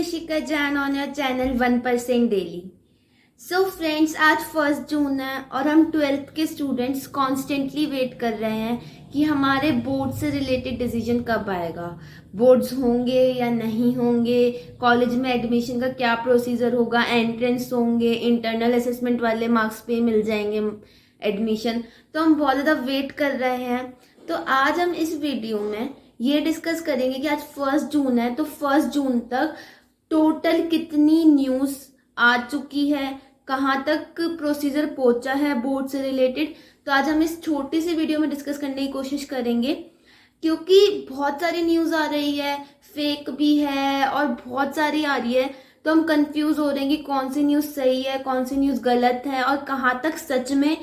Rishika Jain on your channel 1% Daily. So friends, आज 1 जून है और हम 12th के स्टूडेंट्स कॉन्स्टेंटली वेट कर रहे हैं कि हमारे बोर्ड से रिलेटेड डिसीजन कब आएगा। बोर्ड्स होंगे या नहीं होंगे, कॉलेज में एडमिशन का क्या प्रोसीजर होगा, एंट्रेंस होंगे, इंटरनल असेसमेंट वाले मार्क्स पे मिल जाएंगे एडमिशन। तो हम बहुत ज़्यादा वेट कर रहे हैं। तो आज हम इस वीडियो में ये डिस्कस करेंगे कि आज 1 जून है, तो 1 जून तक टोटल कितनी न्यूज़ आ चुकी है, कहाँ तक प्रोसीजर पहुंचा है बोर्ड से रिलेटेड। तो आज हम इस छोटी सी वीडियो में डिस्कस करने की कोशिश करेंगे, क्योंकि बहुत सारी न्यूज़ आ रही है, फेक भी है और बहुत सारी आ रही है। तो हम कंफ्यूज हो रहे हैं कि कौन सी न्यूज़ सही है, कौन सी न्यूज़ गलत है और कहाँ तक सच में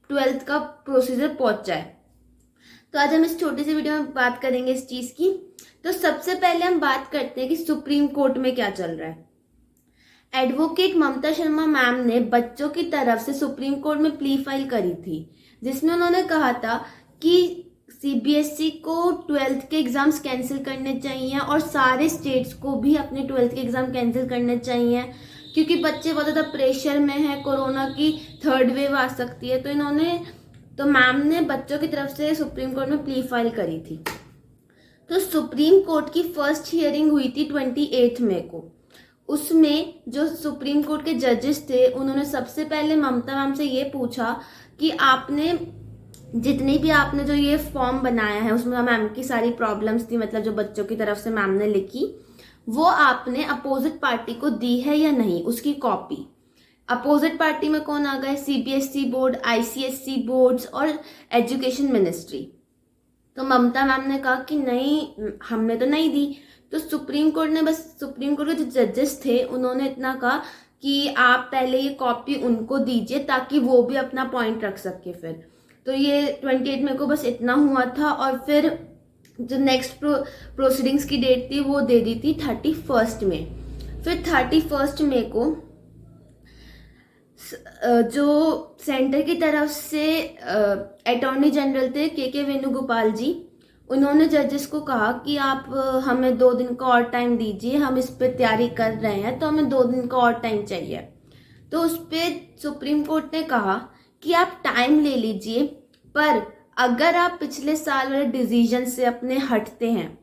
12th का प्रोसीजर पहुंचा है। तो आज हम इस छोटी सी वीडियो में बात करेंगे इस चीज़ की। तो सबसे पहले हम बात करते हैं कि सुप्रीम कोर्ट में क्या चल रहा है। एडवोकेट ममता शर्मा मैम ने बच्चों की तरफ से सुप्रीम कोर्ट में प्ली फाइल करी थी, जिसमें उन्होंने कहा था कि सीबीएसई को 12th के एग्जाम्स कैंसिल करने चाहिए और सारे स्टेट्स को भी अपने 12th के एग्जाम कैंसिल करने चाहिए, क्योंकि बच्चे बहुत ज़्यादा प्रेशर में है, कोरोना की 3rd वेव आ सकती है। तो मैम ने बच्चों की तरफ से सुप्रीम कोर्ट में प्ली फाइल करी थी। तो सुप्रीम कोर्ट की फर्स्ट हियरिंग हुई थी 28 मई को। उसमें जो सुप्रीम कोर्ट के जजेस थे, उन्होंने सबसे पहले ममता मैम से ये पूछा कि आपने जितनी भी आपने जो ये फॉर्म बनाया है, उसमें मैम की सारी प्रॉब्लम्स थी, मतलब जो बच्चों की तरफ से मैम ने लिखी, वो आपने अपोजिट पार्टी को दी है या नहीं, उसकी कॉपी। अपोजिट पार्टी में कौन आ गए? सीबीएसई बोर्ड, आईसीएसई बोर्ड्स और एजुकेशन मिनिस्ट्री। तो ममता मैम ने कहा कि नहीं, हमने तो नहीं दी। तो सुप्रीम कोर्ट के जो जजेस थे, उन्होंने इतना कहा कि आप पहले ये कॉपी उनको दीजिए ताकि वो भी अपना पॉइंट रख सके। फिर तो ये 28 मई को बस इतना हुआ था, और फिर जो नेक्स्ट प्रोसीडिंग्स की डेट थी वो दे दी थी 31 मई। फिर 31 मई को जो सेंटर की तरफ से अटॉर्नी जनरल थे के वेणुगोपाल जी, उन्होंने जजेस को कहा कि आप हमें 2 दिन का और टाइम दीजिए, हम इस पे तैयारी कर रहे हैं, तो हमें 2 दिन का और टाइम चाहिए। तो उस पर सुप्रीम कोर्ट ने कहा कि आप टाइम ले लीजिए, पर अगर आप पिछले साल वाले डिसीजन से अपने हटते हैं।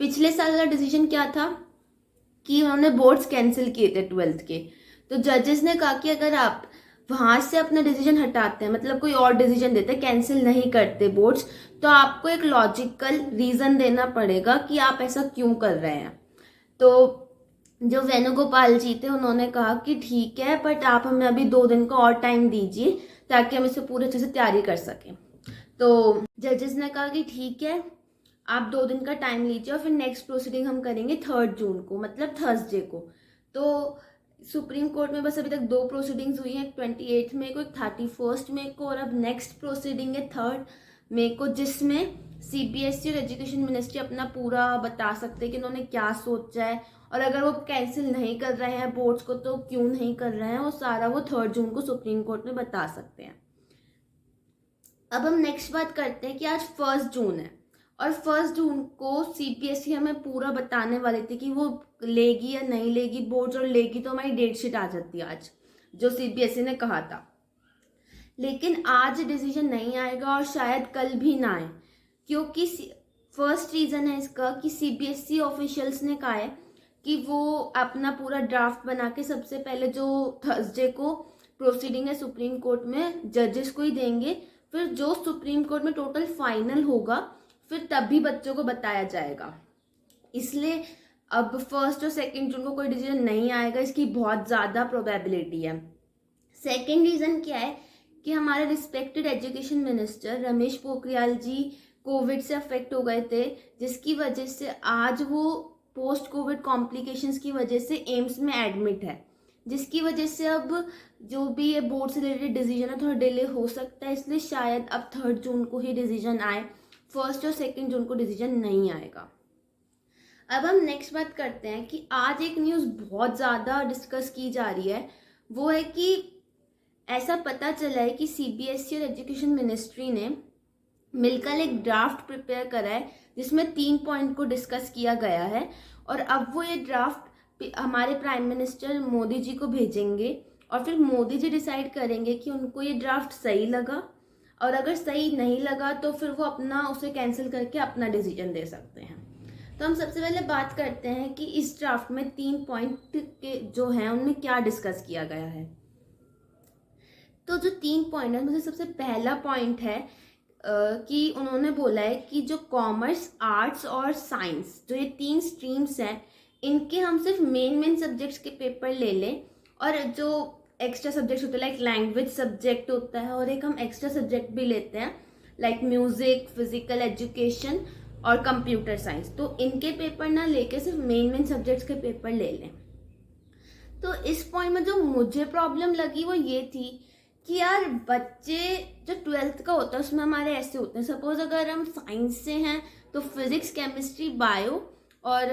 पिछले साल वाला डिसीजन क्या था कि उन्होंने बोर्ड्स कैंसिल किए थे 12th के। तो जजेस ने कहा कि अगर आप वहां से अपना डिसीजन हटाते हैं, मतलब कोई और डिसीजन देते हैं, कैंसिल नहीं करते बोर्ड्स, तो आपको एक लॉजिकल रीजन देना पड़ेगा कि आप ऐसा क्यों कर रहे हैं। तो जो वेणुगोपाल जी थे, उन्होंने कहा कि ठीक है, बट आप हमें अभी 2 दिन का और टाइम दीजिए ताकि हम इसे पूरे अच्छे से तैयारी कर सकें। तो जजेस ने कहा कि ठीक है, आप 2 दिन का टाइम लीजिए और फिर नेक्स्ट प्रोसीडिंग हम करेंगे 3rd जून को, मतलब थर्सडे को। तो सुप्रीम कोर्ट में बस अभी तक 2 प्रोसीडिंग्स हुई हैं, 28 मई को, 31 मई को, और अब नेक्स्ट प्रोसीडिंग है 3rd मई को, जिसमें सीबीएसई और एजुकेशन मिनिस्ट्री अपना पूरा बता सकते हैं कि उन्होंने क्या सोचा है, और अगर वो कैंसिल नहीं कर रहे हैं बोर्ड्स को तो क्यों नहीं कर रहे हैं, वो सारा वो 3rd जून को सुप्रीम कोर्ट में बता सकते हैं। अब हम नेक्स्ट बात करते हैं कि आज 1 जून है, और 1 जून को सीबीएसई हमें पूरा बताने वाली थी कि वो लेगी या नहीं लेगी बोर्ड्स, और लेगी तो हमारी डेट शीट आ जाती है आज, जो सीबीएसई ने कहा था। लेकिन आज डिसीजन नहीं आएगा और शायद कल भी ना आए, क्योंकि फर्स्ट रीज़न है इसका कि सीबीएसई ऑफिशियल्स ने कहा है कि वो अपना पूरा ड्राफ्ट बना के सबसे पहले जो थर्सडे को प्रोसीडिंग है सुप्रीम कोर्ट में, जजेस को ही देंगे। फिर जो सुप्रीम कोर्ट में टोटल फाइनल होगा, फिर तभी बच्चों को बताया जाएगा। इसलिए अब 1 और 2 जून को कोई डिसीजन नहीं आएगा, इसकी बहुत ज़्यादा प्रोबेबिलिटी है। सेकेंड रीज़न क्या है कि हमारे respected education minister Ramesh Pokhriyal ji covid से अफेक्ट हो गए थे, जिसकी वजह से आज वो पोस्ट कोविड कॉम्प्लिकेशंस की वजह से एम्स में एडमिट है, जिसकी वजह से अब जो भी ये बोर्ड से रिलेटेड डिसीजन है थोड़ा डिले हो सकता है। इसलिए शायद अब 3rd जून को ही डिसीजन आए, 1 और 2 जून को डिसीजन नहीं आएगा। अब हम नेक्स्ट बात करते हैं कि आज एक न्यूज़ बहुत ज़्यादा डिस्कस की जा रही है, वो है कि ऐसा पता चला है कि सीबीएसई और एजुकेशन मिनिस्ट्री ने मिलकर एक ड्राफ्ट प्रिपेयर करा है, जिसमें 3 पॉइंट को डिस्कस किया गया है, और अब वो ये ड्राफ्ट हमारे प्राइम मिनिस्टर मोदी जी को भेजेंगे और फिर मोदी जी डिसाइड करेंगे कि उनको ये ड्राफ्ट सही लगा, और अगर सही नहीं लगा तो फिर वो अपना उसे कैंसिल करके अपना डिसीजन दे सकते हैं। तो हम सबसे पहले बात करते हैं कि इस ड्राफ्ट में 3 पॉइंट के जो हैं उनमें क्या डिस्कस किया गया है। तो जो 3 पॉइंट है, मुझे सबसे पहला पॉइंट है कि उन्होंने बोला है कि जो कॉमर्स, आर्ट्स और साइंस, जो ये 3 स्ट्रीम्स हैं, इनके हम सिर्फ मेन सब्जेक्ट्स के पेपर ले लें, और जो एक्स्ट्रा सब्जेक्ट्स होते हैं लाइक लैंग्वेज सब्जेक्ट होता है, और एक हम एक्स्ट्रा सब्जेक्ट भी लेते हैं लाइक म्यूजिक, फिजिकल एजुकेशन और कंप्यूटर साइंस, तो इनके पेपर ना लेके सिर्फ मेन सब्जेक्ट्स के पेपर ले लें। तो इस पॉइंट में जो मुझे प्रॉब्लम लगी वो ये थी कि यार बच्चे, जो 12th का होता है उसमें हमारे ऐसे होते हैं, सपोज अगर हम साइंस से हैं तो फिजिक्स, केमिस्ट्री, बायो और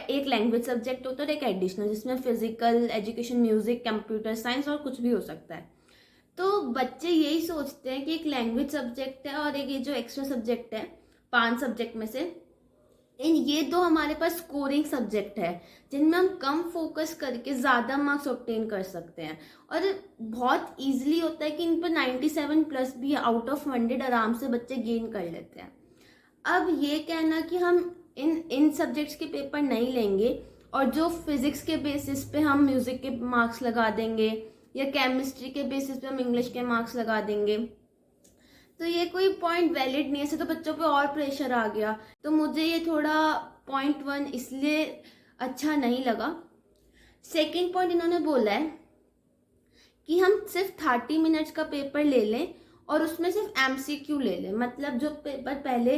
एक लैंग्वेज सब्जेक्ट होता है और एक एडिशनल, जिसमें physical education, music, computer science और कुछ भी हो सकता है। तो बच्चे यही सोचते हैं कि एक लैंग्वेज सब्जेक्ट है और एक ये जो एक्स्ट्रा सब्जेक्ट है 5 सब्जेक्ट में से, ये 2 हमारे पास स्कोरिंग सब्जेक्ट है जिनमें हम कम फोकस करके ज़्यादा मार्क्स ऑब्टेन कर सकते हैं, और बहुत इजीली होता है कि इन पर 97 प्लस भी आउट ऑफ 100 आराम से बच्चे गेन कर लेते हैं। अब ये कहना कि हम इन सब्जेक्ट्स के पेपर नहीं लेंगे और जो फिजिक्स के बेसिस पे हम म्यूजिक के मार्क्स लगा देंगे या केमिस्ट्री के बेसिस पे हम इंग्लिश के मार्क्स लगा देंगे, तो ये कोई पॉइंट वैलिड नहीं है। ऐसे तो बच्चों पे और प्रेशर आ गया। तो मुझे ये थोड़ा पॉइंट 1 इसलिए अच्छा नहीं लगा। सेकंड पॉइंट इन्होंने बोला है कि हम सिर्फ 30 मिनट्स का पेपर ले लें और उसमें सिर्फ एमसीक्यू ले लें। मतलब जो पेपर पहले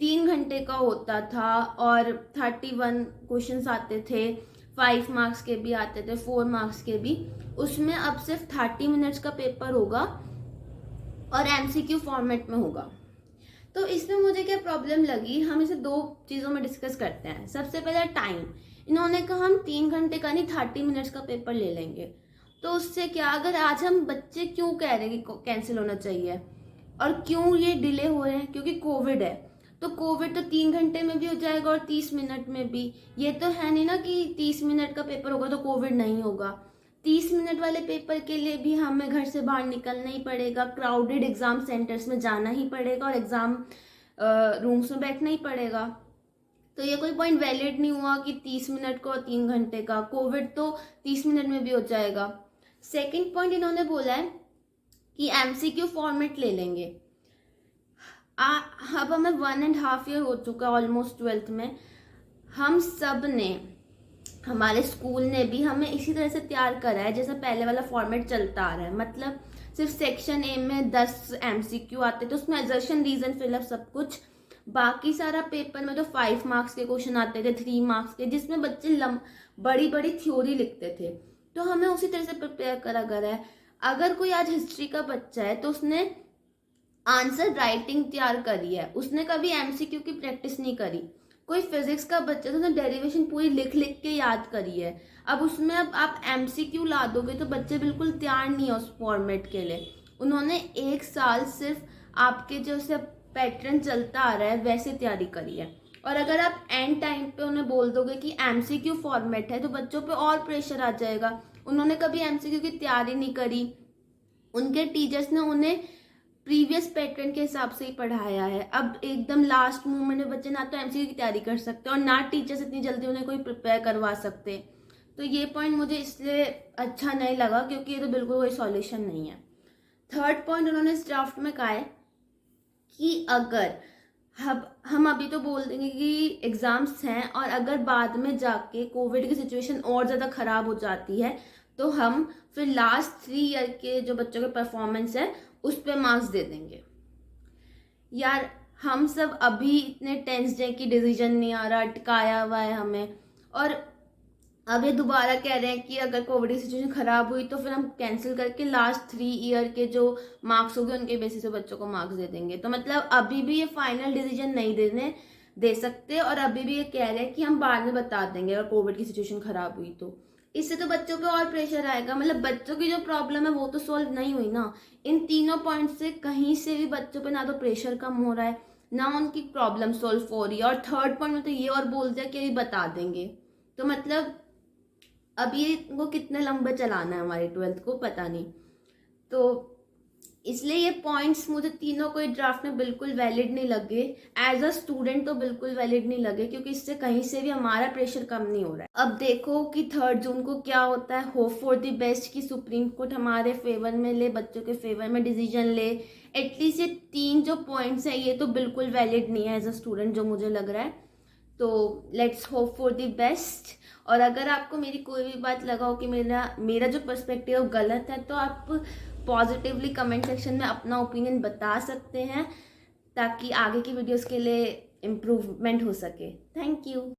3 घंटे का होता था और 31 क्वेश्चंस आते थे, 5 मार्क्स के भी आते थे, 4 मार्क्स के भी, उसमें अब सिर्फ 30 मिनट्स का पेपर होगा और एमसीक्यू फॉर्मेट में होगा। तो इसमें मुझे क्या प्रॉब्लम लगी, हम इसे 2 चीज़ों में डिस्कस करते हैं। सबसे पहले टाइम, इन्होंने कहा हम 3 घंटे का नहीं 30 मिनट्स का पेपर ले लेंगे। तो उससे क्या, अगर आज हम बच्चे क्यों कह रहे हैं कि कैंसिल होना चाहिए और क्यों ये डिले हो रहे हैं, क्योंकि कोविड है। तो कोविड तो 3 घंटे में भी हो जाएगा और 30 मिनट में भी। ये तो है नहीं ना कि 30 मिनट का पेपर होगा तो कोविड नहीं होगा। 30 मिनट वाले पेपर के लिए भी हमें घर से बाहर निकलना ही पड़ेगा, क्राउडेड एग्जाम सेंटर्स में जाना ही पड़ेगा और एग्जाम रूम्स में बैठना ही पड़ेगा। तो ये कोई पॉइंट वैलिड नहीं हुआ कि 30 मिनट का और 3 घंटे का। कोविड तो 30 मिनट में भी हो जाएगा। सेकंड पॉइंट इन्होंने बोला है कि एमसीक्यू फॉर्मेट ले लेंगे। अब हमें 1.5 ईयर हो चुका ऑलमोस्ट 12th में। हम सब ने, हमारे स्कूल ने भी हमें इसी तरह से तैयार करा है जैसा पहले वाला फॉर्मेट चलता आ रहा है। मतलब सिर्फ सेक्शन ए में 10 एमसीक्यू आते थे, उसमें असर्शन, रीजन, फिलअप सब कुछ। बाकी सारा पेपर में तो 5 मार्क्स के क्वेश्चन आते थे, 3 मार्क्स के, जिसमें बच्चे बड़ी बड़ी थ्योरी लिखते थे। तो हमें उसी तरह से प्रिपेयर करा गया है। अगर कोई आज हिस्ट्री का बच्चा है तो उसने आंसर राइटिंग तैयार करी है, उसने कभी एमसीक्यू की प्रैक्टिस नहीं करी। कोई फिजिक्स का बच्चा तो उसने डेरिवेशन पूरी लिख लिख के याद करी है। अब उसमें अब आप एमसीक्यू ला दोगे तो बच्चे बिल्कुल तैयार नहीं है उस फॉर्मेट के लिए। उन्होंने 1 साल सिर्फ आपके जो से पैटर्न चलता आ रहा है वैसे तैयारी करी है, और अगर आप एंड टाइम पे उन्हें बोल दोगे कि एमसीक्यू फॉर्मेट है तो बच्चों पे और प्रेशर आ जाएगा। उन्होंने कभी एमसीक्यू की तैयारी नहीं करी, उनके टीचर्स ने उन्हें प्रीवियस पैटर्न के हिसाब से ही पढ़ाया है। अब एकदम लास्ट मोमेंट में बच्चे ना तो एमसीक्यू की तैयारी कर सकते और ना टीचर्स इतनी जल्दी उन्हें कोई प्रिपेयर करवा सकते। तो ये पॉइंट मुझे इसलिए अच्छा नहीं लगा क्योंकि ये तो बिल्कुल कोई सॉल्यूशन नहीं है। थर्ड पॉइंट उन्होंने इस ड्राफ्ट में कहा है कि अगर हम अभी तो बोल देंगे कि एग्जाम्स हैं और अगर बाद में जाके कोविड की सिचुएशन और ज़्यादा ख़राब हो जाती है तो हम फिर लास्ट 3 ईयर के जो बच्चों के परफॉर्मेंस है उस पर मार्क्स दे देंगे। यार हम सब अभी इतने टेंस्ड हैं कि डिसीजन नहीं आ रहा, अटकाया हुआ है हमें, और अब ये दोबारा कह रहे हैं कि अगर कोविड की सिचुएशन खराब हुई तो फिर हम कैंसिल करके लास्ट 3 ईयर के जो मार्क्स होंगे उनके बेसिस पे बच्चों को मार्क्स दे देंगे। तो मतलब अभी भी ये फाइनल डिसीजन नहीं दे सकते और अभी भी ये कह रहे हैं कि हम बाद में बता देंगे अगर कोविड की सिचुएशन खराब हुई तो। इससे तो बच्चों पे और प्रेशर आएगा। मतलब बच्चों की जो प्रॉब्लम है वो तो सॉल्व नहीं हुई ना। इन तीनों पॉइंट से कहीं से भी बच्चों पे ना तो प्रेशर कम हो रहा है ना उनकी प्रॉब्लम सॉल्व हो रही है। और थर्ड पॉइंट में तो ये और बोल दिया कि अभी बता देंगे। तो मतलब अब ये वो कितने लंबे चलाना है हमारी 12th को पता नहीं। तो इसलिए ये पॉइंट्स मुझे तीनों को ड्राफ्ट में बिल्कुल वैलिड नहीं लगे। एज अ स्टूडेंट तो बिल्कुल वैलिड नहीं लगे, क्योंकि इससे कहीं से भी हमारा प्रेशर कम नहीं हो रहा है। अब देखो कि 3 जून को क्या होता है। होप फॉर द बेस्ट कि सुप्रीम कोर्ट हमारे फेवर में ले, बच्चों के फेवर में डिसीजन ले। एटलीस्ट ये 3 जो पॉइंट्स है ये तो बिल्कुल वैलिड नहीं है एज अ स्टूडेंट, जो मुझे लग रहा है। तो let's hope for the best. और अगर आपको मेरी कोई भी बात लगा हो कि मेरा जो पर्सपेक्टिव है वो गलत है, तो आप पॉजिटिवली कमेंट सेक्शन में अपना ओपिनियन बता सकते हैं, ताकि आगे की वीडियोस के लिए इम्प्रूवमेंट हो सके। Thank you.